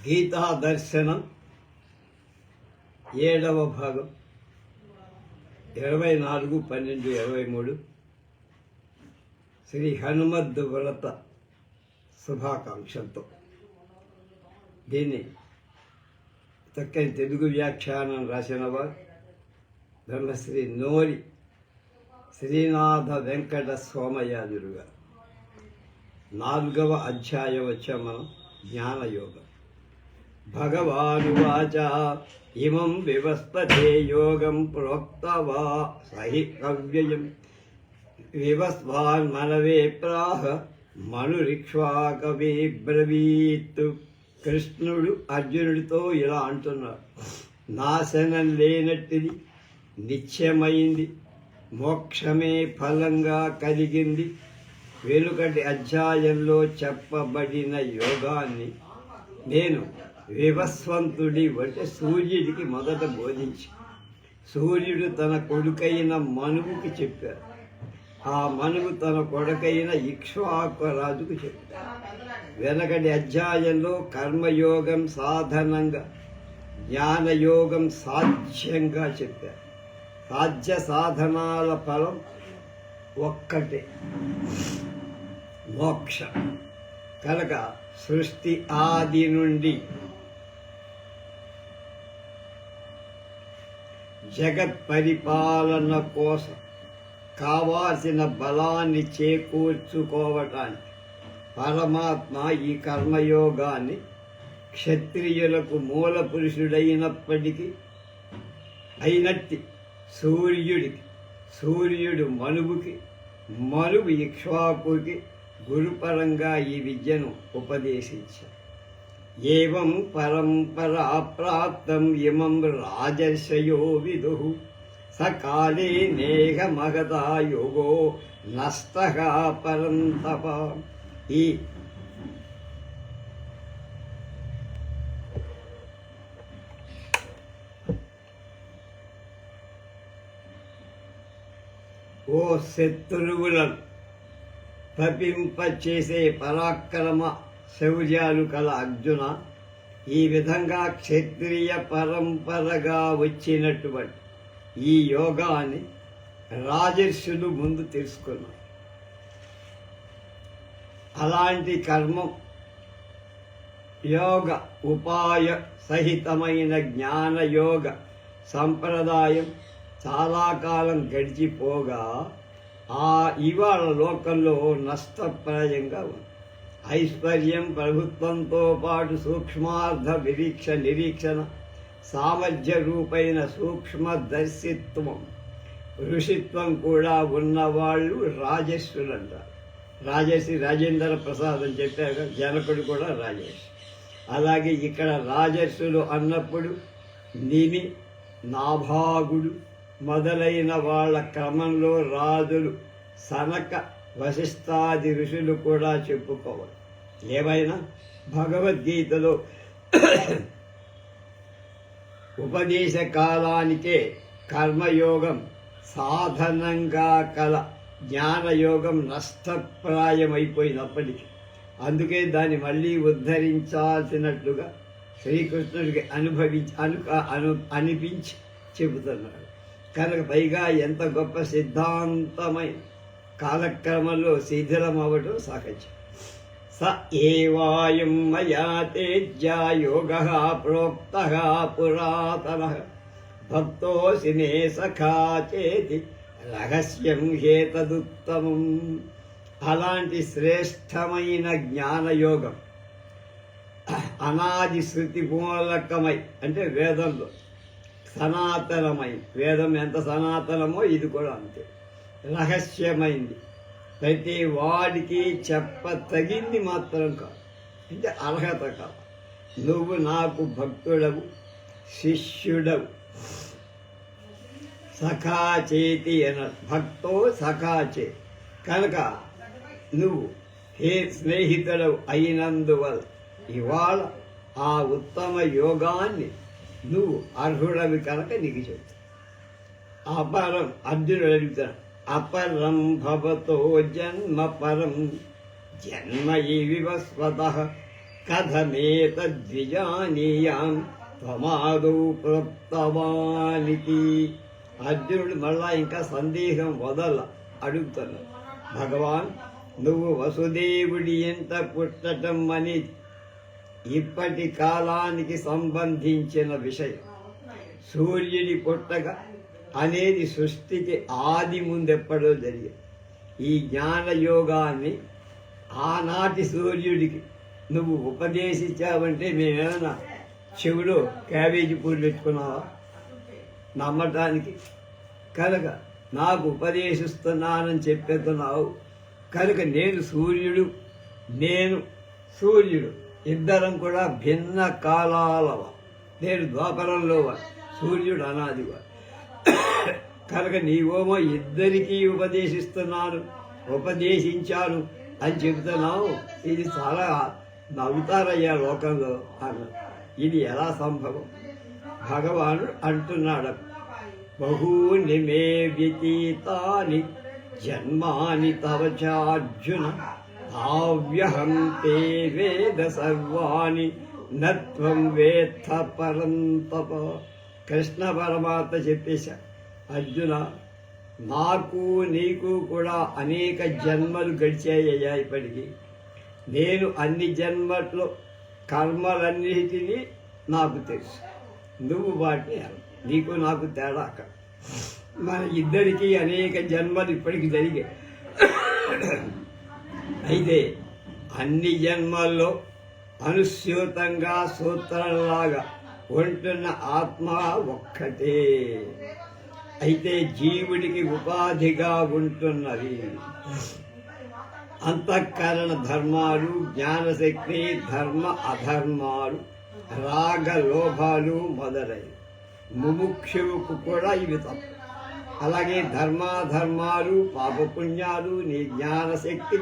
గీతా దర్శనం 7వ భాగం 24/12/23 శ్రీ హనుమద్ వ్రత శుభాకాంక్షలతో దీన్ని చక్కని తెలుగు వ్యాఖ్యానం రాసిన వారు బ్రహ్మశ్రీ నోరి శ్రీనాథ వెంకట సోమయాజులు గారు. 4వ అధ్యాయం వచ్చాం మనం. జ్ఞానయోగం. భగవానువాచ ఇమం వివస్పతే యోగం ప్రోక్తవా సహి కవ్యయం వివస్వాన్ మనవే ప్రాహ మనురిక్ష్వాకవే బ్రవీత్. కృష్ణుడు అర్జునుడితో ఇలా అంటున్నాడు, నాశనం లేనట్టిది, నిత్యమైంది, మోక్షమే ఫలంగా కలిగింది. వెనుకటి అధ్యాయంలో చెప్పబడిన యోగాన్ని నేను వివస్వంతుడి అంటే సూర్యుడికి మొదట బోధించి, సూర్యుడు తన కొడుకైన మనువుకి చెప్పారు. ఆ మనువు తన కొడుకైన ఇక్ష్వాకురాజుకు చెప్పారు. వెనకటి అధ్యాయంలో కర్మయోగం సాధనంగా, జ్ఞానయోగం సాధ్యంగా చెప్పారు. సాధ్య సాధనాల ఫలం ఒక్కటే, మోక్ష. కనుక సృష్టి ఆది నుండి జగత్ పరిపాలన కోసం కావాల్సిన బలాన్ని చేకూర్చుకోవటానికి పరమాత్మ ఈ కర్మయోగాన్ని క్షత్రియులకు మూల పురుషుడైనప్పటికీ అయినట్టి సూర్యుడికి, సూర్యుడు మనువుకి, మనువు ఇక్ష్వాకుకి గురుపరంగా ఈ విద్యను ఉపదేశించారు. ఏవం పరంపరా ప్రాప్తం ఇమం రాజర్షయో విదుః సకాలే నేహ మగధా యోగో నష్టః పరంతప. ఈ ఓ శత్రువులను తపింపచేసే పరాక్రమ శౌర్యాలు కల అర్జున, ఈ విధంగా క్షత్రియ పరంపరగా వచ్చినటువంటి ఈ యోగాన్ని రాజర్షులు ముందు తెలుసుకున్నారు. అలాంటి కర్మం యోగ ఉపాయ సహితమైన జ్ఞానయోగ సంప్రదాయం చాలా కాలం గడిచిపోగా ఇవాళ లోకంలో నష్టప్రాయంగా ఉంది. ఐశ్వర్యం, ప్రభుత్వంతో పాటు సూక్ష్మార్థ నిరీక్షణ, సామర్థ్య రూపైన సూక్ష్మదర్శిత్వం, ఋషిత్వం కూడా ఉన్నవాళ్ళు రాజర్షులు అంటారు. రాజర్షి రాజేంద్ర ప్రసాద్ అని చెప్పారు, జనకుడు కూడా రాజర్షి. అలాగే ఇక్కడ రాజర్షులు అన్నప్పుడు నిమి, నాభాగుడు మొదలైన వాళ్ళ క్రమంలో రాజులు సనక, వశిష్ఠాది ఋషులు కూడా చెప్పుకోవాలి. ఏమైనా భగవద్గీతలో ఉపదేశ కాలానికే కర్మయోగం సాధనంగా కల జ్ఞానయోగం నష్టప్రాయమైపోయినప్పటికీ, అందుకే దాన్ని మళ్ళీ ఉద్ధరించాల్సినట్లుగా శ్రీకృష్ణుడికి అనిపించి చెబుతున్నాడు. కనుక పైగా ఎంత గొప్ప సిద్ధాంతమై కాలక్రమంలో శిథిలమవటం సహజం. స ఏవాయం మయా తేజ్యా యోగః ప్రోక్తః పురాతనః భక్తోసి మే సఖా చేతి రహస్యం హేతదుత్తమం. అలాంటి శ్రేష్టమైన జ్ఞానయోగం అనాది శృతి మూలకమై, అంటే వేదంలో సనాతనమై, వేదం ఎంత సనాతనమో ఇది కూడా అంతే రహస్యమైంది. ప్రతి వాడికి చెప్పతగింది మాత్రం కాదు, అంటే అర్హత కాదు. నువ్వు నాకు భక్తుడవు, శిష్యుడవు. సఖాచేతి అన్నారు, భక్తో సఖాచే. కనుక నువ్వు హే స్నేహితుడవు అయినందువల్ల ఇవాళ ఆ ఉత్తమ యోగాన్ని నువ్వు అర్హుడవి కనుక నీకు చెప్తా. అపరం అర్జునుడు అడుగుతాడు, అపరం భవతో జన్మ పరం జన్మ వివస్వతః కథమేతద్విజానీయాం త్వమాదౌ ప్రోక్తవానికి. అర్జునుడు మళ్ళా ఇంకా సందేహం అడుగుతాను. భగవాన్, నువ్వు వసుదేవుడి ఎంత పుట్టటం అని ఇప్పటి కాలానికి సంబంధించిన విషయం. సూర్యుడి పుట్టక అనేది సృష్టికి ఆది ముందెప్పుడో జరిగింది. ఈ జ్ఞానయోగాన్ని ఆనాటి సూర్యుడికి నువ్వు ఉపదేశించావంటే మేమేమన్నా చెవిలో క్యాబేజీ పూలు పెట్టుకున్నావా నమ్మటానికి? కనుక నాకు ఉపదేశిస్తున్నానని చెప్పేస్తున్నావు కనుక నేను సూర్యుడు ఇద్దరం కూడా భిన్న కాలాలవా. నేను ద్వాపరంలో సూర్యుడు అనాదివా. కనుక నీవేమో ఇద్దరికీ ఉపదేశించాను అని చెబుతున్నావు. ఇది చాలా నవ్వుతారయ్యా లోకంలో అన్న. ఇది ఎలా సంభవం? భగవానుడు అంటున్నాడు, బహూని మే వ్యతీతాని జన్మాని తవ చార్జున తావ్యహం తే వేద సర్వాణి నత్వం వేత్త పరంతప. కృష్ణ పరమాత్మ చెప్పేశా, అర్జున నాకు నీకు కూడా అనేక జన్మలు గడిచాయ్యా. ఇప్పటికీ నేను అన్ని జన్మల్లో కర్మలన్నిటినీ నాకు తెలుసు. నువ్వు వాటిని నీకు నాకు తేడా అక్కడ. మన ఇద్దరికీ అనేక జన్మలు ఇప్పటికి జరిగాయి. అయితే అన్ని జన్మల్లో అనుస్యూతంగా సూత్రంలాగా ఉంటున్న ఆత్మ ఒక్కటే. అయితే జీవుడికి ఉపాధిగా ఉంటున్నది అంతఃకరణ ధర్మాలు, జ్ఞానశక్తి, ధర్మ అధర్మాలు, రాగ లోభాలు మొదలైనవి. ముముక్షువుకు కూడా ఇవి తప్పు. అలాగే ధర్మాధర్మాలు, పాపపుణ్యాలు నీ జ్ఞానశక్తి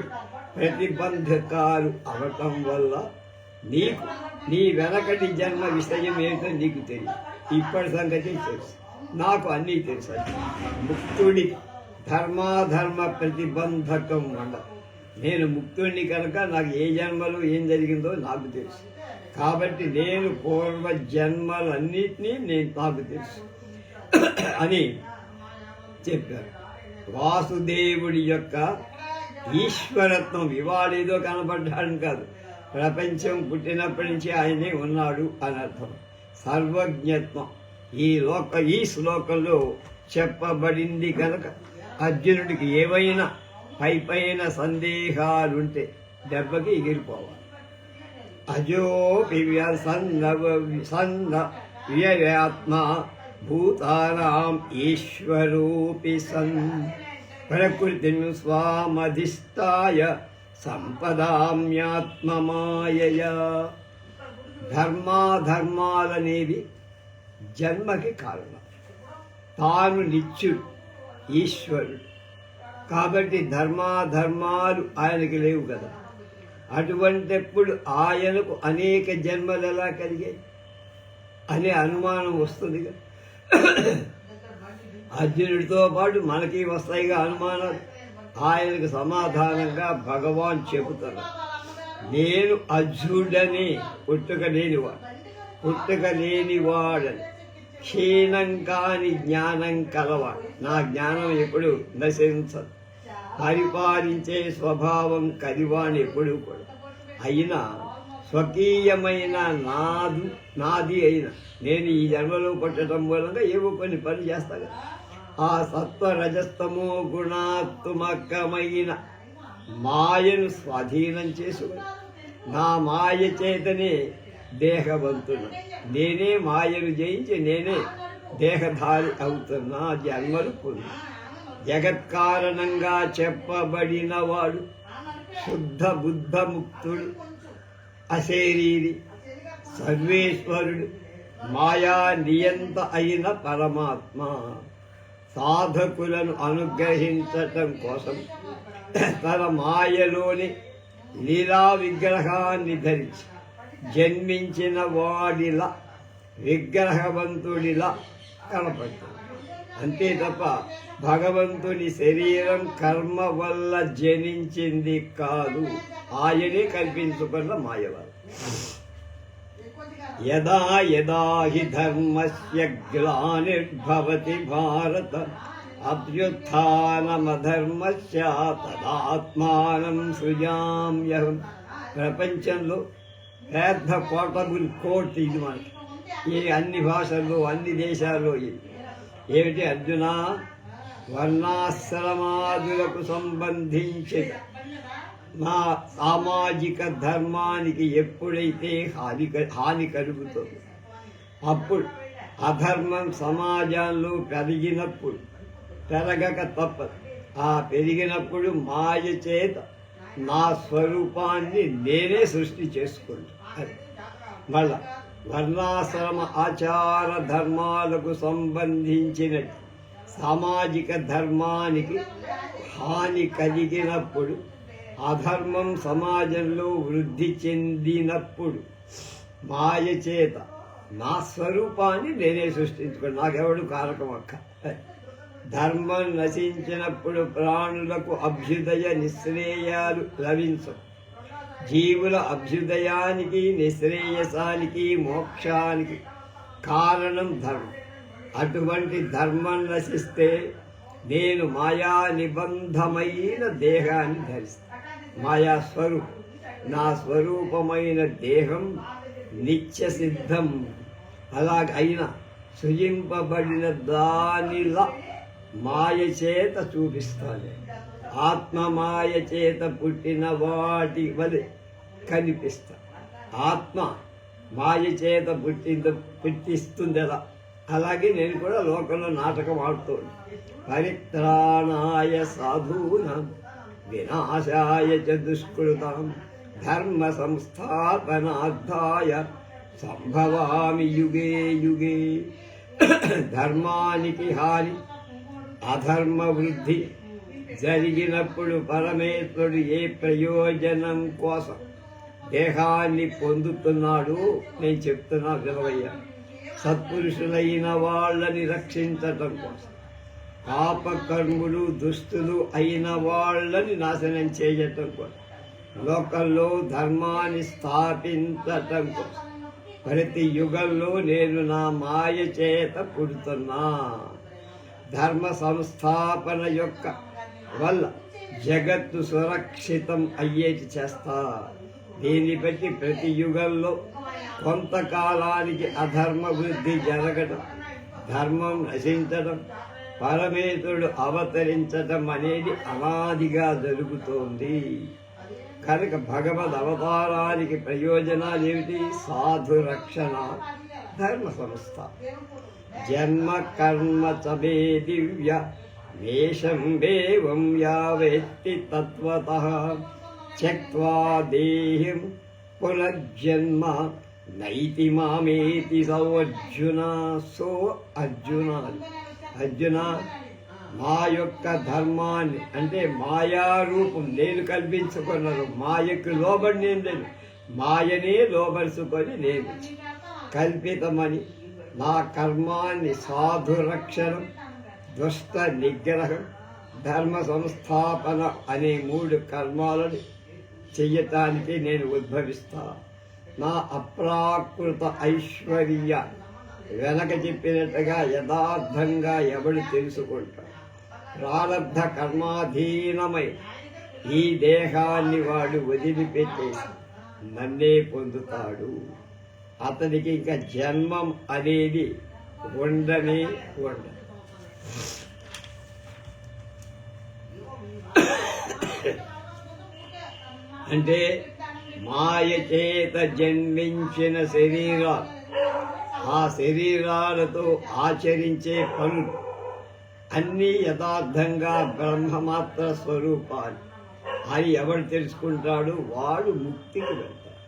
ప్రతిబంధకాలు అవటం వల్ల నీకు నీ వెనకటి జన్మ విషయం ఏంటో నీకు తెలియదు. ఇప్పటి సంగతి తెలుసు, నాకు అన్నీ తెలుసు. ముక్తుడి ధర్మాధర్మ ప్రతిబంధకం వల్ల నేను ముక్తుడిని కనుక నాకు ఏ జన్మలో ఏం జరిగిందో నాకు తెలుసు. కాబట్టి నేను పూర్వ జన్మలన్నిటినీ నాకు తెలుసు అని చెప్పారు. వాసుదేవుడి యొక్క ఈశ్వరత్వం ఇవాళేదో కనబడ్డాడని కాదు, ప్రపంచం పుట్టినప్పటి నుంచి ఆయనే ఉన్నాడు అని అర్థం. సర్వజ్ఞత్వం ఈ శ్లోకంలో చెప్పబడింది కనుక అర్జునుడికి ఏవైనా పైన సందేహాలుంటే దెబ్బకి ఎగిరిపోవాలి. అజోపి సన్న వ్యయాత్మ భూతానాం ఈశ్వరోపి సన్ ప్రకృతిని స్వామధిష్టాయ సంపదామ్యాత్మమాయయా. ధర్మాధర్మాలనేవి జన్మకి కారణం. తాను నిత్యుడు, ఈశ్వరుడు కాబట్టి ధర్మాధర్మాలు ఆయనకి లేవు కదా. అటువంటిప్పుడు ఆయనకు అనేక జన్మలు ఎలా కలిగాయి అనే అనుమానం వస్తుందిగా. అర్జునుడితో పాటు మనకి వస్తాయిగా అనుమానాలు. ఆయనకు సమాధానంగా భగవాన్ చెబుతారు, నేను అర్జునుడని పుట్టుక లేనివాడని క్షీణం కాని జ్ఞానం కలవాడు. నా జ్ఞానం ఎప్పుడు నశించదు. పరిపాలించే స్వభావం కలివాణి ఎప్పుడు కూడా. అయినా స్వకీయమైన నాది అయిన నేను ఈ జన్మలో పుట్టడం మూలంగా ఏవో కొన్ని పనులు చేస్తాను. ఆ సత్వ రజస్తమో గుణాత్మకమైన మాయను స్వాధీనం చేసుకుని నా మాయ చేతనే దేహవంతుడు. నేనే మాయను జయించి నేనే దేహధారి అవుతున్నా. జన్మలు పొంది జగత్కారణంగా చెప్పబడిన వాడు శుద్ధ బుద్ధముక్తుడు, అశరీరి, సర్వేశ్వరుడు, మాయా నియంత అయిన పరమాత్మ. సాధకులను అనుగ్రహించటం కోసం తన మాయలోని లీలా విగ్రహాన్ని ధరించి జన్మించిన వాడిలా విగ్రహవంతుడిలా కనపడతాడు. అంతే తప్ప భగవంతుని శరీరం కర్మ వల్ల జనించింది కాదు, ఆయనే కల్పించుకున్న మాయవాడు. యదా యదా హి ధర్మస్య గ్లానిర్భవతి భారత అభ్యుత్థానమధర్మస్య తదాత్మానం సృజామ్యహం. ప్రపంచంలో పెద్ద పోర్టబుల్ కోర్ట్ ఇది మనకి, ఈ అన్ని భాషల్లో అన్ని దేశాల్లో ఇది ఏమిటి అర్జున, వర్ణాశ్రమాదులకు సంబంధించి నా సామాజిక ధర్మానికి ఎప్పుడైతే హాని కలుగుతుందో అప్పుడు అధర్మం సమాజంలో పెరిగినప్పుడు, పెరగక తప్పదు, ఆ పెరిగినప్పుడు మాయ చేత నా స్వరూపాన్ని నేనే సృష్టి చేసుకుంటాను. మళ్ళా వర్ణాశ్రమ ఆచార ధర్మాలకు సంబంధించిన సామాజిక ధర్మానికి హాని కలిగినప్పుడు, అధర్మం సమాజంలో వృద్ధి చెందినప్పుడు మాయ చేత నా స్వరూపాన్ని నేనే సృష్టించుకుని నాకెవడు కారకం అక్క. ధర్మం నశించినప్పుడు ప్రాణులకు అభ్యుదయ నిశ్రేయాలు లభించవు. జీవుల అభ్యుదయానికి నిశ్రేయసానికి మోక్షానికి కారణం ధర్మం. అటువంటి ధర్మం నశిస్తే నేను మాయా నిబంధమైన దేహాన్ని ధరిస్తాను. మాయా స్వరూపం, నా స్వరూపమైన దేహం నిత్య సిద్ధం. అలాగ అయినా సృజింపబడిన దానిలా మాయ చేత చూపిస్తాను. ఆత్మ మాయ చేత పుట్టిన వాటి వలె కనిపిస్తా. ఆత్మ మాయ చేత పుట్టిస్తుంది ఎలా, అలాగే నేను కూడా లోకంలో నాటకం ఆడుతాను. పరిత్రాణాయ సాధూనాం వినాశాయ చ దుష్కృతాం ధర్మ సంస్థాపనార్థాయ సంభవామి యుగే యుగే. ధర్మానికి హాని, అధర్మ వృద్ధి జరిగినప్పుడు పరమేశ్వరుడు ఏ ప్రయోజనం కోసం దేహాన్ని పొందుతున్నాడు నేను చెప్తున్నా వినవయ్యా. సత్పురుషులైన వాళ్ళని రక్షించటం కోసం, పాపకర్ములు దుస్తులు అయిన వాళ్ళని నాశనం చేయటం కోసం, లోకంలో ధర్మాన్ని స్థాపించటం కోసం ప్రతి యుగంలో నేను నా మాయ చేత పుడుతున్నా. ధర్మ సంస్థాపన యొక్క వల్ల జగత్తు సురక్షితం అయ్యేటి చేస్తా. దీన్ని బట్టి ప్రతి యుగంలో కొంతకాలానికి అధర్మ వృద్ధి జరగడం, ధర్మం నశించడం, పరమేశ్వరుడు అవతరించడం అనేది అనాదిగా జరుగుతోంది. కనుక భగవద్ అవతారానికి ప్రయోజనాలు ఏమిటి? సాధు రక్షణ, ధర్మ సంస్థ. జన్మ కర్మ చమే దివ్య వేషం దేవం యావేత్తి తత్వతః త్యక్త్వా దేహిం పునర్జన్మ నైతి మామేతి సోర్జున. సో అర్జున, అర్జున మా యొక్క ధర్మాన్ని అంటే మాయారూపం నేను కల్పించుకున్నాను. మాయకు లోబడి నేను లేదు, మాయనే లోబరుచుకొని నేను కల్పితమని నా కర్మాన్ని సాధు రక్షణం, దుష్ట నిగ్రహం, ధర్మ సంస్థాపన అనే 3 కర్మాలను చెయ్యటానికి నేను ఉద్భవిస్తా. నా అప్రాకృత ఐశ్వర్య వెనక చెప్పినట్టుగా యథార్థంగా ఎవడు తెలుసుకుంటాడు. ప్రారబ్ధ కర్మాధీనమై ఈ దేహాన్ని వాడు వదిలిపెట్టేసి నన్నే పొందుతాడు. అతనికి ఇంకా జన్మం అనేది ఉండనే ఉండదు. అంటే మాయ చేత జన్మించిన శరీరాలు, ఆ శరీరాలతో ఆచరించే పనులు అన్నీ యథార్థంగా బ్రహ్మమాత్ర స్వరూపాలు అని ఎవరు తెలుసుకుంటాడు వాడు ముక్తికి వెళ్తాడు.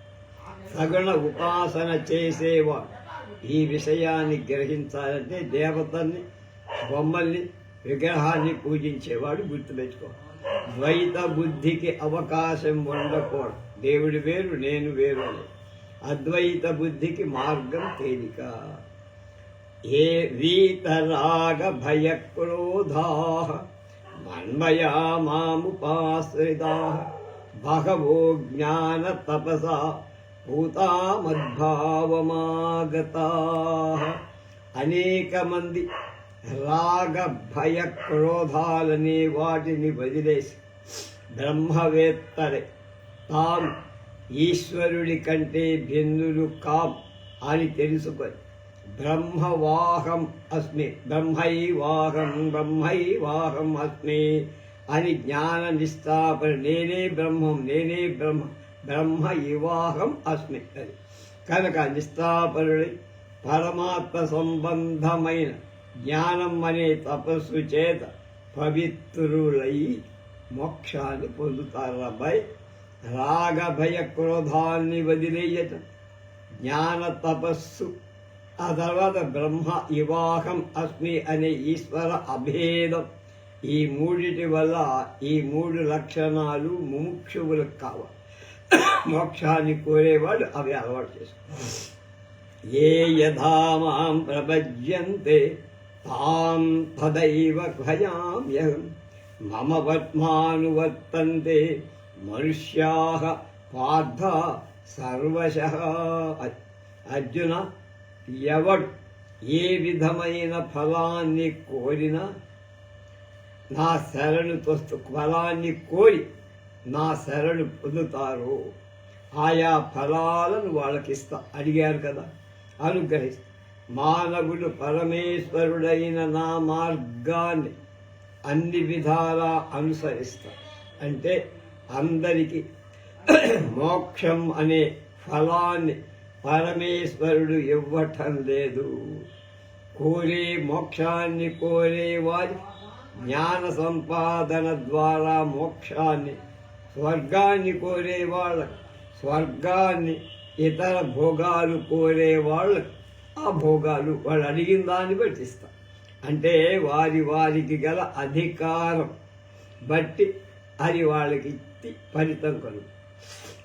సగుణ ఉపాసన చేసేవాడు ఈ విషయాన్ని గ్రహించాలంటే దేవతల్ని, బొమ్మల్ని, విగ్రహాన్ని పూజించేవాడు గుర్తుపెట్టుకో. ద్వైత బుద్ధికి అవకాశం ఉండకూడదు. దేవుడు వేరు, నేను వేరు అని. అద్వైత బుద్ధికి మార్గం తేలిక. ఏ వీతరాగ భయక్రోధా మన్మయా మాముపాశ్రితా బహవో జ్ఞాన తపసా భూతామద్భావమాగతాః. అనేక మంది రాగ భయ క్రోధాలనే వాటిని వదిలేసి బ్రహ్మవేత్తలే తాము ఈశ్వరుడి కంటే భిన్నులు కాం అని తెలుసుకొని బ్రహ్మవాహం అస్మి, బ్రహ్మైవాహం అస్మి అని జ్ఞాన నిష్ఠాపన, నేనే బ్రహ్మం, నేనే బ్రహ్మ ఇవాహం అస్మి అని. కనుక నిష్ఠాపరుడి పరమాత్మ సంబంధమైన జ్ఞానం అనే తపస్సు చేత పవిత్రులై మోక్షాన్ని పొందుతారు. అబ్బాయి, రాగభయ క్రోధాన్ని వదిలేయటం జ్ఞాన తపస్సు, ఆ తర్వాత బ్రహ్మ ఇవాహం అస్మి అనే ఈశ్వర అభేదం, ఈ మూడిటి వల్ల ఈ మూడు లక్షణాలు ముముక్షువులకు కావాలి. మోక్షాన్ని కోరేవాడు అవి అలవాటు చేసుకోవాలి. ఏ యథా మాం ప్రపద్యంతే తాం తదైవ భయామ్యహం మమ వర్త్మానువర్తంతే మనుష్యాః పార్థ సర్వశః. అర్జున, ఎవడు ఏ విధమైన ఫలాన్ని కోరినా నా శరణు ఫలాన్ని కోరి నా శరణు పొందుతారు. ఆయా ఫలాలను వాళ్ళకిస్తా. అడిగారు కదా, అనుగ్రహిస్తా. మానవుడు పరమేశ్వరుడైన నా మార్గాన్ని అన్ని విధాలా అనుసరిస్తా. అంటే అందరికీ మోక్షం అనే ఫలాన్ని పరమేశ్వరుడు ఇవ్వటం లేదు. కోరే మోక్షాన్ని కోరేవారి జ్ఞాన సంపాదన ద్వారా మోక్షాన్ని, స్వర్గాన్ని కోరేవాళ్ళకు స్వర్గాన్ని, ఇతర భోగాలు కోరేవాళ్ళకు ఆ భోగాలు వాళ్ళు అడిగిన దాన్ని బట్టి ఇస్తారు. అంటే వారికి గల అధికారం బట్టి అది వాళ్ళకి ఫలితం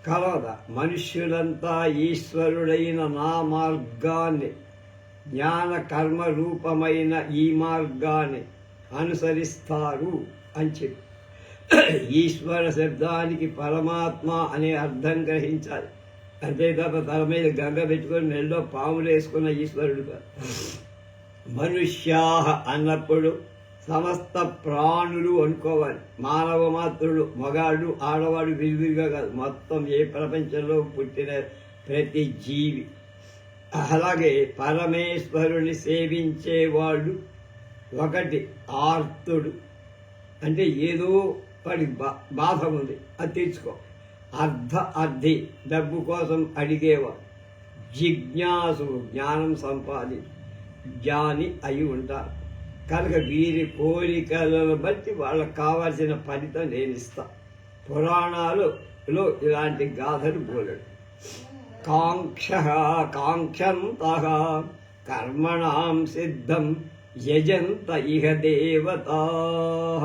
కలవదా. మనుష్యులంతా ఈశ్వరుడైన నా మార్గాన్ని, జ్ఞాన కర్మ రూపమైన ఈ మార్గాన్ని అనుసరిస్తారు అని చెప్పి, ఈశ్వర శబ్దానికి పరమాత్మ అనే అర్థం గ్రహించాలి. అంతే తప్ప తల మీద గంగ పెట్టుకొని నెలలో పాములు వేసుకున్న ఈశ్వరుడు కాదు. మనుష్యాః అన్నప్పుడు సమస్త ప్రాణులు అనుకోవాలి. మానవ మాత్రుడు, మగాడు ఆడవాడు విరివిరిగా కాదు, మొత్తం ఏ ప్రపంచంలో పుట్టిన ప్రతి జీవి. అలాగే పరమేశ్వరుని సేవించేవాడు ఒకటి ఆర్తుడు, అంటే ఏదో పడి బాధ ఉంది, అది తీర్చుకో. అర్థి డబ్బు కోసం అడిగేవాడు. జిజ్ఞాసు జ్ఞానం సంపాది జ్ఞాని అయి ఉంటారు. కనుక వీరి కోరికలను బట్టి వాళ్ళకు కావాల్సిన ఫలితం నేను ఇస్తా. పురాణాలలో ఇలాంటి గాథలు బోలెడు. కాంక్షంతః కర్మణాం సిద్ధం యజంత ఇహ దేవతాః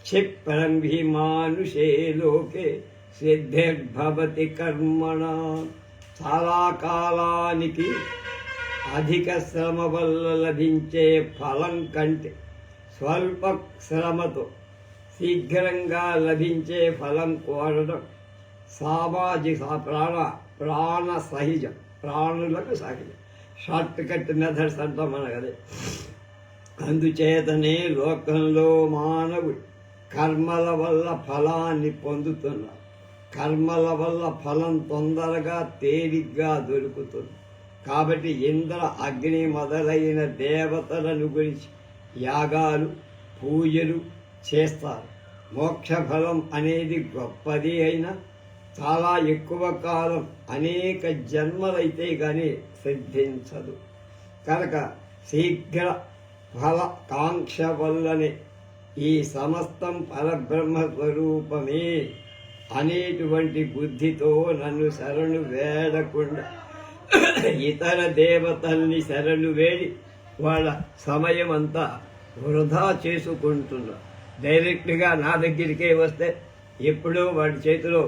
క్షిప్రం హి మానుషే లోకే సిద్ధిర్భవతి కర్మణ. చాలా కాలానికి అధిక శ్రమ వల్ల లభించే ఫలం కంటే స్వల్ప శ్రమతో శీఘ్రంగా లభించే ఫలం కోరడం సామాజిక ప్రాణ సహజం, ప్రాణులకు సహజం. షార్ట్ కట్ మెథడ్స్ అంటాం మన కదే. అందుచేతనే లోకంలో మానవుడు కర్మల వల్ల ఫలాన్ని పొందుతున్నారు. కర్మల వల్ల ఫలం తొందరగా తేలిగ్గా దొరుకుతుంది. కాబట్టి ఇంద్ర అగ్ని మొదలైన దేవతలను గురించి యాగాలు పూజలు చేస్తారు. మోక్ష ఫలం అనేది గొప్పది అయినా చాలా ఎక్కువ కాలం అనేక జన్మలైతే కానీ సిద్ధించదు. కనుక శీఘ్ర ఫల కాంక్ష వల్లనే ఈ సమస్తం పరబ్రహ్మ స్వరూపమే అనేటువంటి బుద్ధితో నన్ను శరణు వేడకుండా ఇతర దేవతల్ని శరణు వేడి వాళ్ళ సమయం అంతా వృధా చేసుకుంటున్నారు. డైరెక్ట్గా నా దగ్గరికే వస్తే ఎప్పుడో వాడి చేతిలో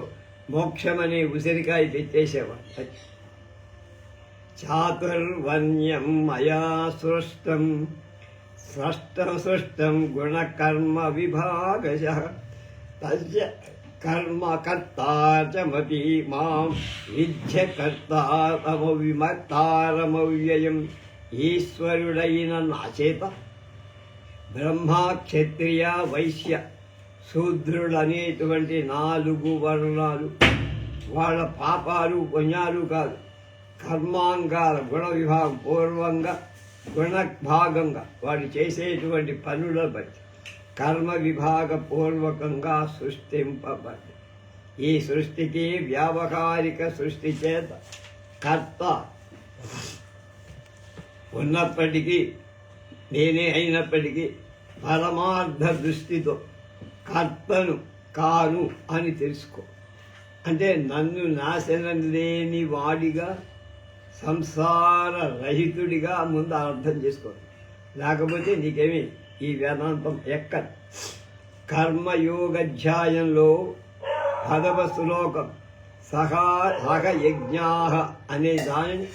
మోక్షమనే ఉసిరికాయ తెచ్చేసేవాడు. చాతుర్వర్ణ్యం మయా సృష్టం సృష్టం గుణకర్మ విభాగశః తస్య కర్మకర్తాచమపి మాం విద్యకర్తారమ విమర్తారమవ్యయం. ఈశ్వరుడైన నా చేత బ్రహ్మ, క్షత్రియ, వైశ్య, శూద్రులనేటువంటి 4 వర్ణాలు వాళ్ళ పాపాలు పుణ్యాలు కాదు, కర్మాంగాల గుణ విభాగం పూర్వంగా గుణ భాగంగా వాడు చేసేటువంటి పనుల బట్టి కర్మ విభాగ పూర్వకంగా సృష్టింపబడి ఈ సృష్టికి వ్యావహారిక సృష్టి చేత కర్త ఉన్నప్పటికీ నేనే అయినప్పటికీ పరమార్థ దృష్టితో కర్తను కాను అని తెలుసుకో. అంటే నన్ను నాశనం లేని వాడిగా, సంసార రహితుడిగా ముందు అర్థం చేసుకోవాలి. లేకపోతే నీకేమి ఈ వేదాంతం ఎక్కడ. కర్మయోగాధ్యాయంలో 10వ శ్లోకం సహ యజ్ఞా అనే దానిని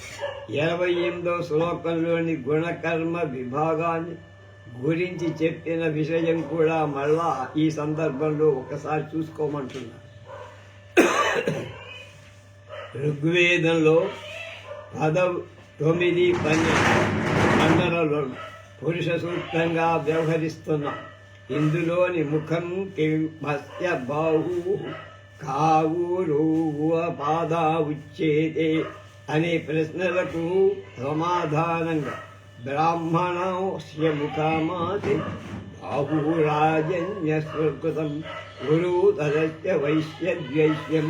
28వ శ్లోకంలోని గుణకర్మ విభాగాన్ని గురించి చెప్పిన విషయం కూడా మళ్ళా ఈ సందర్భంలో ఒకసారి చూసుకోమంటున్నా. ఋగ్వేదంలో 9, 12 పురుష సూక్తంగా వ్యవహరిస్తున్నాం. ఇందులోని ముఖం కింభస్య బాహు కావురువ పాద ఉచ్చేతే అనే ప్రశ్నలకు సమాధానంగా బ్రాహ్మణస్య ముఖమాసి బాహురాజన్య స్వకృతం గురు తదస్య వైశ్యద్వైశ్యం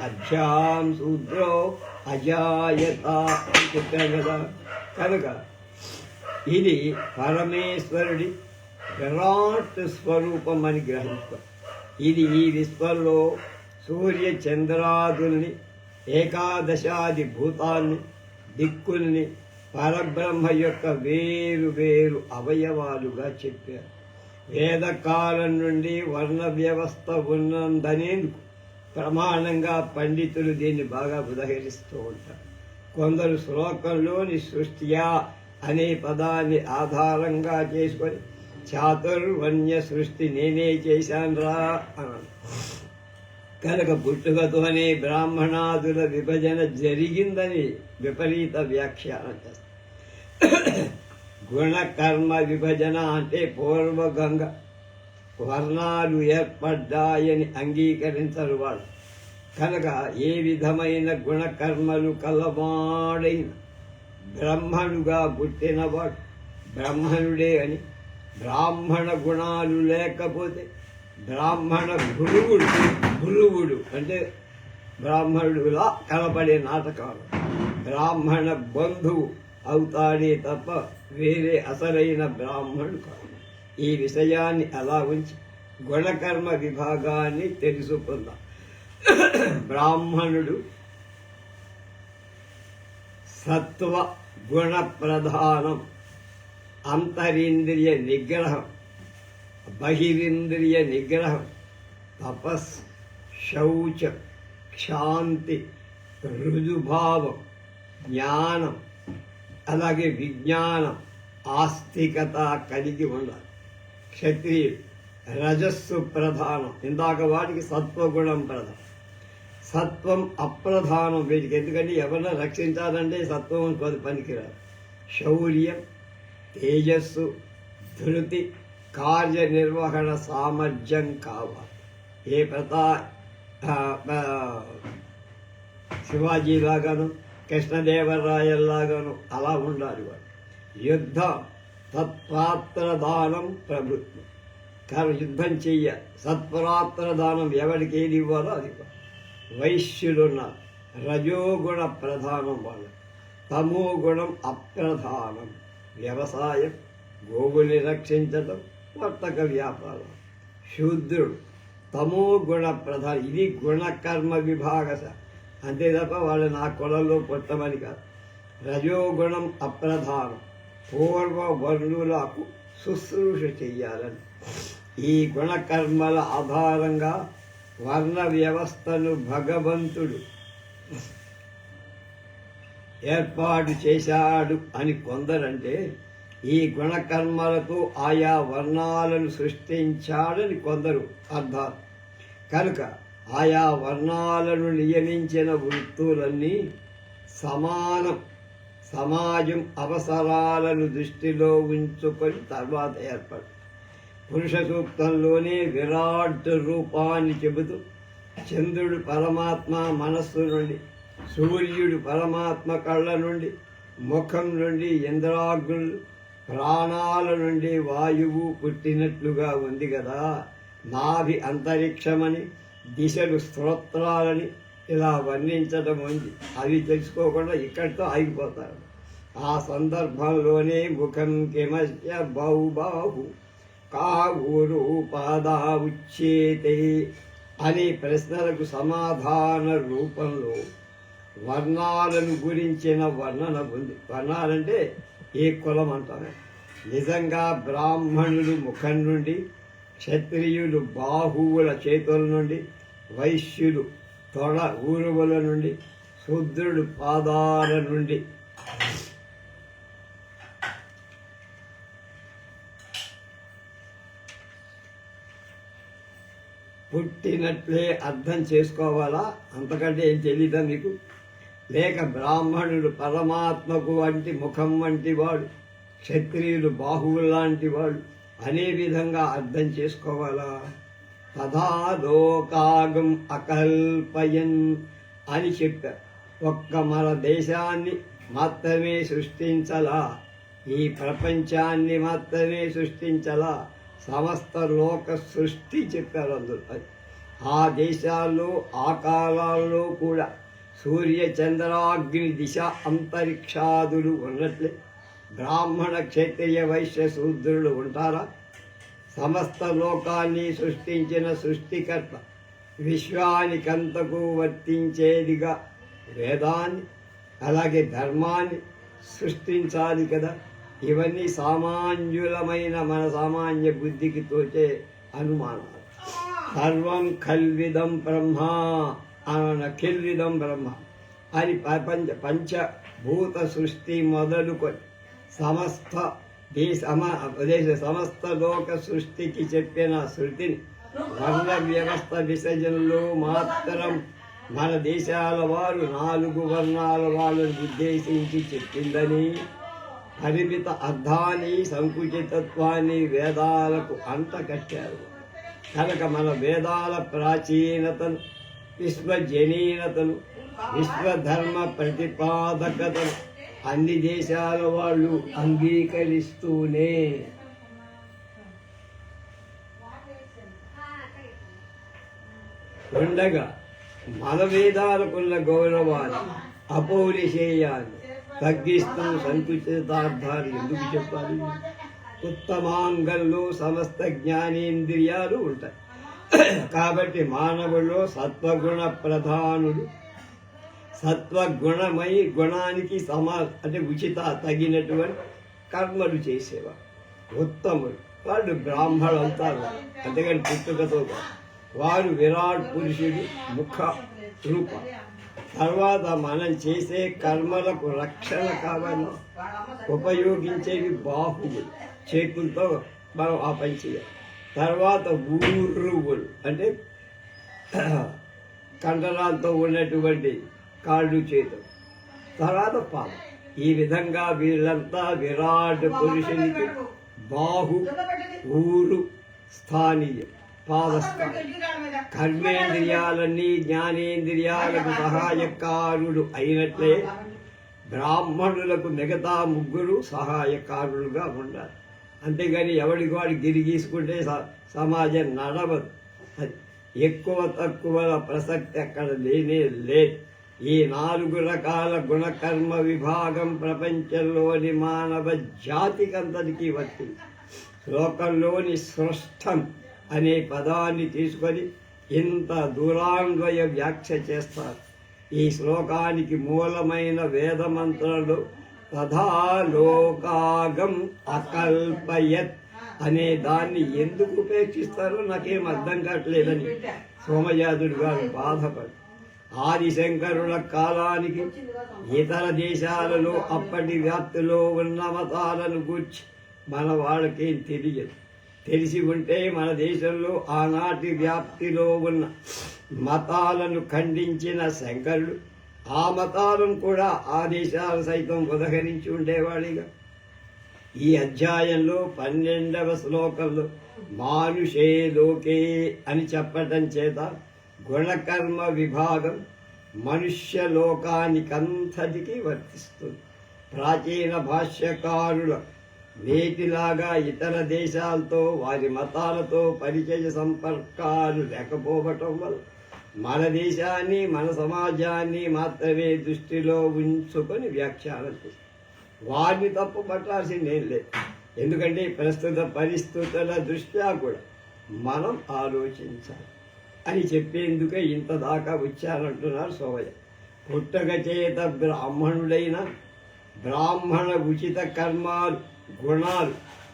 అధ్యాం శూద్రో అజాయత అని చెప్పాను కదా. కనుక ఇది పరమేశ్వరుడి విరాట్ స్వరూపం అని గ్రహించుకో. ఇది ఈ విశ్వంలో సూర్య చంద్రాదుల్ని, ఏకాదశాది భూతాల్ని, దిక్కుల్ని పరబ్రహ్మ యొక్క వేరు వేరు అవయవాలుగా చెప్పారు. వేదకాలం నుండి వర్ణ వ్యవస్థ ఉన్నందనేందుకు ప్రమాణంగా పండితులు దీన్ని బాగా ఉదహరిస్తూ ఉంటారు. కొందరు శ్లోకంలోని సృష్టియా అనే పదాన్ని ఆధారంగా చేసుకొని చాతుర్వర్ణ్య సృష్టి నేనే చేశానురా అన్నాను. కనుక పుట్టుకతోనే బ్రాహ్మణాదుల విభజన జరిగిందని విపరీత వ్యాఖ్యానం చేస్తారు. గుణకర్మ విభజన అంటే పూర్వగంగా వర్ణాలు ఏర్పడ్డాయని అంగీకరించరు వాళ్ళు. కనుక ఏ విధమైన గుణకర్మలు కలవాడైన బ్రహ్మణుగా పుట్టినవాడు బ్రహ్మణుడే అని, బ్రాహ్మణ గుణాలు లేకపోతే బ్రాహ్మణ గురువుడు అంటే బ్రాహ్మణుడులా కనపడే నాటకాలు బ్రాహ్మణ బంధువు అవుతాడే తప్ప వేరే అసలైన బ్రాహ్మణుడు కాదు. ఈ విషయాన్ని అలా ఉంచి గుణకర్మ విభాగాన్ని తెలుసుకుందాం. బ్రాహ్మణుడు సత్వ గుణ ప్రధానం, అంతరింద్రియ నిగ్రహం, బహిరింద్రియ నిగ్రహం, తపస్, శౌచం, శాంతి, రుజుభావం, జ్ఞానం, అలాగే విజ్ఞానం, ఆస్తికత కలిగి ఉండాలి. క్షత్రియుడు రజస్సు ప్రధానం, ఇందాక వాటికి సత్వగుణం ప్రధానం. సత్వం అప్రధానం వీటికి, ఎందుకంటే ఎవరిని రక్షించాలంటే సత్వం పనికిరాదు. శౌర్యం, తేజస్సు, ధృతి, కార్యనిర్వహణ సామర్థ్యం కావాలి. ఏ శివాజీలాగాను కృష్ణదేవరాయల్లాగాను అలా ఉండాలి వాడు. యుద్ధం, తత్పాత్రదానం ప్రభుత్వం. కానీ యుద్ధం చెయ్య, సత్పరాత్రదానం ఎవరికి ఏది ఇవ్వాలో అది. వైశ్యులున్నారు, రజోగుణ ప్రధానం వాళ్ళు, తమో గుణం అప్రధానం. వ్యవసాయం, గోవుల్ని రక్షించడం, వర్తక వ్యాపారం. శూద్రుడు తమో గుణ ప్రధానం. ఇది గుణకర్మ విభాగశ, అంతే తప్ప వాళ్ళు నా కులంలో పుట్టమని కాదు. రజోగుణం అప్రధానం, పూర్వ వర్ణులకు శుశ్రూష చెయ్యాలని. ఈ గుణకర్మల ఆధారంగా వర్ణ వ్యవస్థను భగవంతుడు ఏర్పాటు చేశాడు అని కొందరంటే, ఈ గుణకర్మలతో ఆయా వర్ణాలను సృష్టించాడని కొందరు అర్థాలు. కనుక ఆయా వర్ణాలను నియమించిన వృత్తులన్నీ సమానం, సమాజం అవసరాలను దృష్టిలో ఉంచుకొని తర్వాత ఏర్పడు. పురుష సూక్తంలోనే విరాట్ రూపాన్ని చెబుతూ చంద్రుడు పరమాత్మ మనస్సు నుండి, సూర్యుడు పరమాత్మ కళ్ళ నుండి, ముఖం నుండి ఇంద్రాగ్నులు, ప్రాణాల నుండి వాయువు పుట్టినట్లుగా ఉంది కదా. నాభి అంతరిక్షమని, దిశలు స్తోత్రాలని ఇలా వర్ణించడం ఉంది. అవి తెలుసుకోకుండా ఇక్కడితో ఆగిపోతారు. ఆ సందర్భంలోనే ముఖం కిమస్య బహుబాహు కావురు పాదా ఉచ్యేతే అనే ప్రశ్నలకు సమాధాన రూపంలో వర్ణాలను గురించిన వర్ణన ఉంది. వర్ణాలంటే ఏ కులం అంటారు. నిజంగా బ్రాహ్మణులు ముఖం నుండి, క్షత్రియులు బాహువుల చేతుల నుండి, వైశ్యులు తొడ ఊరువుల నుండి, శూద్రుడు పాదాల నుండి పుట్టినట్లే అర్థం చేసుకోవాలా? అంతకంటే ఏం తెలీదా మీకు? లేక బ్రాహ్మణుడు పరమాత్మకు వంటి ముఖం వంటి వాడు, క్షత్రియులు బాహువులు లాంటి వాడు అనే విధంగా అర్థం చేసుకోవాలా? తథా లోకాగం అకల్పయన్ అని చెప్పారు. ఒక్క మన దేశాన్ని మాత్రమే సృష్టించలా, ఈ ప్రపంచాన్ని మాత్రమే సృష్టించలా, సమస్త లోక సృష్టి చెప్పారు అందరూ. ఆ దేశాల్లో ఆ కాలాల్లో కూడా సూర్య చంద్రాగ్ని దిశ అంతరిక్షాదులు ఉన్నట్లే బ్రాహ్మణ క్షత్రియ వైశ్య శూద్రులు ఉంటారా? సమస్త లోకాన్ని సృష్టించిన సృష్టికర్త విశ్వానికంతకు వర్తించేదిగా వేదాన్ని, అలాగే ధర్మాన్ని సృష్టించాలి కదా. ఇవన్నీ సామాన్యులమైన మన సామాన్య బుద్ధికి తోచే అనుమానాలు. సర్వం ఖల్విదం బ్రహ్మ ఖిల్విదం బ్రహ్మ అని పంచభూత సృష్టి మొదలుకొని సమస్త లోక సృష్టికి చెప్పిన శృతిని వర్ణ వ్యవస్థ విసర్జనలో మాత్రం మన దేశాల వారు 4 వర్ణాల వాళ్ళని ఉద్దేశించి చెప్పిందని, పరిమిత అర్థాన్ని సంకుచితత్వాన్ని వేదాలకు అంటకట్టారు. కనుక మన వేదాల ప్రాచీనతను, విశ్వజనీనతను, విశ్వధర్మ ప్రతిపాదకతను అన్ని దేశాల వాళ్ళు అంగీకరిస్తూనే ఉండగా మన వేదాలకున్న గౌరవాన్ని, అపౌరుషేయాన్ని తగ్గిస్తూ సంకుచితార్థాలు ఎందుకు చెప్పాలి? ఉత్తమాంగంలో సమస్త జ్ఞానేంద్రియాలు ఉంటాయి. కాబట్టి మానవుల్లో సత్వగుణ ప్రధానుడు, సత్వగుణమై గుణానికి అంటే ఉచిత తగినటువంటి కర్మలు చేసేవారు ఉత్తములు. వాళ్ళు బ్రాహ్మణులు అవుతారు, అంతేగాని పుట్టుకతో వారు విరాట్ పురుషుడు ముఖ రూప. తర్వాత మనం చేసే కర్మలకు రక్షణ కావాలి, ఉపయోగించేవి బాహువులు, చేతులతో మనం ఆ పని చేయాలి. తర్వాత ఊరువులు అంటే కండరాలతో ఉన్నటువంటి కాళ్ళు చేతులు, తర్వాత పాదం. ఈ విధంగా వీళ్ళంతా విరాట్ పురుషునికి బాహు, ఊరు స్థానీయం, పాదస్థానం. కర్మేంద్రియాలన్నీ జ్ఞానేంద్రియాలకు సహాయకారుడు అయినట్లే బ్రాహ్మణులకు మిగతా 3 సహాయకారులుగా ఉండాలి. అంతేగాని ఎవడికి వాడు గిరిగీసుకుంటే సమాజం నడవదు. ఎక్కువ తక్కువల ప్రసక్తి అక్కడ లేనే లేదు. ఈ 4 రకాల గుణకర్మ విభాగం ప్రపంచంలోని మానవ జాతికంతటికీ వచ్చింది. శ్లోకంలోని సృష్టం అనే పదాన్ని తీసుకొని ఇంత దూరాన్వయ వ్యాఖ్య చేస్తారు. ఈ శ్లోకానికి మూలమైన వేదమంత్రంలో తథా లోకాగం అకల్పయత్ అనే దాన్ని ఎందుకు ఉపేక్షిస్తారో నాకేం అర్థం కావట్లేదని సోమయాజుడు గారు బాధపడి, ఆదిశంకరుల కాలానికి ఇతర దేశాలలో అప్పటి వ్యాప్తిలో ఉన్న మతాలను గూర్చి మన వాళ్ళకేం తెలియదు. తెలిసి ఉంటే మన దేశంలో ఆనాటి వ్యాప్తిలో ఉన్న మతాలను ఖండించిన శంకరుడు ఆ మతాలను కూడా ఆదేశాలు సైతం ఉదహరించి ఉండేవాడిగా. ఈ అధ్యాయంలో 12వ శ్లోకంలో మానుషే లోకే అని చెప్పటం చేత గుణకర్మ విభాగం మనుష్య లోకానికంతటికి వర్తిస్తుంది. ప్రాచీన భాష్యకారుల నేటిలాగా ఇతర దేశాలతో వారి మతాలతో పరిచయ సంపర్కాలు లేకపోవటం వల్ల మన దేశాన్ని మన సమాజాన్ని మాత్రమే దృష్టిలో ఉంచుకొని వ్యాఖ్యానం చేస్తారు. వారిని తప్పు పట్టాల్సిందేం లేదు. ఎందుకంటే ప్రస్తుత పరిస్థితుల దృష్ట్యా కూడా మనం ఆలోచించాలి అని చెప్పేందుకే ఇంత దాకా వచ్చారంటున్నారు సోమయ్య. పుట్టక చేత బ్రాహ్మణుడైన బ్రాహ్మణ ఉచిత కర్మాలు గుణాలు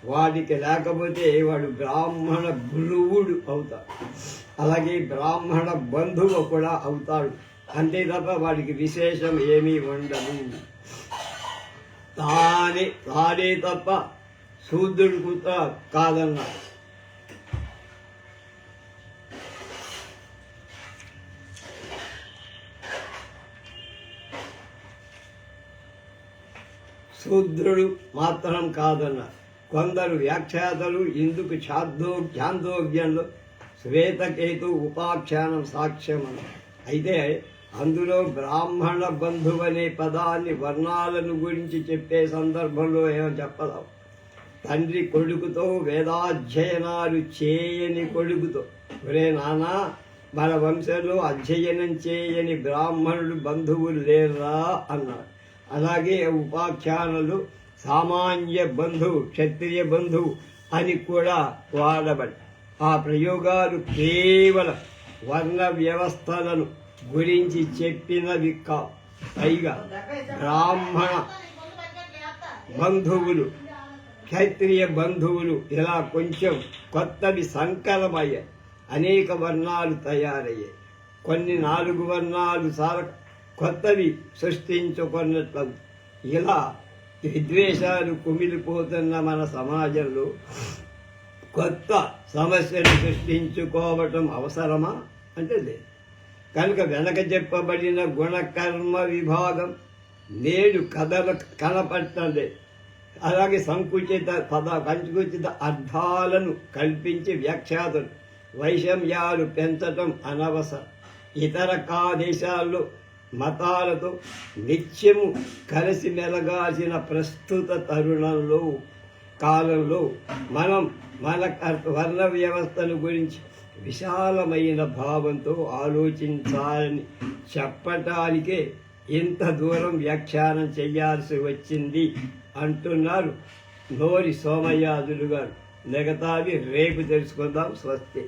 వాడికి లేకపోతే వాడు బ్రాహ్మణ గురువుడు అవుతాడు. అలాగే బ్రాహ్మణ బంధువు కూడా అవుతాడు. అంతే తప్ప వాడికి విశేషం ఏమీ ఉండదు. తానే తప్ప శూద్రుడు కాదన్నాడు. శూద్రుడు మాత్రం కాదన్నారు. కొందరు వ్యాఖ్యాతలు ఇందుకు ఛాందోగ్యంలో శ్వేతకేతు ఉపాఖ్యానం సాక్ష్యం అన్నారు. అయితే అందులో బ్రాహ్మణ బంధువు అనే పదాన్ని వర్ణాలను గురించి చెప్పే సందర్భంలో ఏమో చెప్పదాం. తండ్రి కొడుకుతో వేదాధ్యయనాలు చేయని కొడుకుతో, ఒరే నానా మన వంశంలో అధ్యయనం చేయని బ్రాహ్మణుడు బంధువులు లేరా అన్నాడు. అలాగే ఉపాఖ్యానాలు సామాన్య బంధువు క్షత్రియ బంధువు అని కూడా వాడబడి ఆ ప్రయోగాలు కేవలం వర్ణ వ్యవస్థలను గురించి చెప్పినవి కావు. పైగా బ్రాహ్మణ బంధువులు క్షత్రియ బంధువులు ఇలా కొంచెం కొత్తవి సంకలమయ్యాయి. అనేక వర్ణాలు తయారయ్యాయి. కొన్ని 4 వర్ణాలు కొత్తవి సృష్టించుకున్నట్లు. ఇలా విద్వేషాలు కుమిలిపోతున్న మన సమాజంలో కొత్త సమస్యలు సృష్టించుకోవటం అవసరమా అంటే లేదు. కనుక వెనక చెప్పబడిన గుణకర్మ విభాగం నేడు కథలు కనపట్టలే. అలాగే సంకుచిత అర్థాలను కల్పించి వ్యాఖ్యాతులు వైషమ్యాలు పెంచటం అనవసరం. ఇతర దేశాల్లో మతాలతో నిత్యము కలిసి మెలగాల్సిన ప్రస్తుత కాలంలో మనం మన వర్ణ వ్యవస్థను గురించి విశాలమైన భావంతో ఆలోచించాలని చెప్పటానికే ఇంత దూరం వ్యాఖ్యానం చేయాల్సి వచ్చింది అంటున్నారు నోరి సోమయాజులు గారు. మిగతావి రేపు తెలుసుకుందాం. స్వస్తి.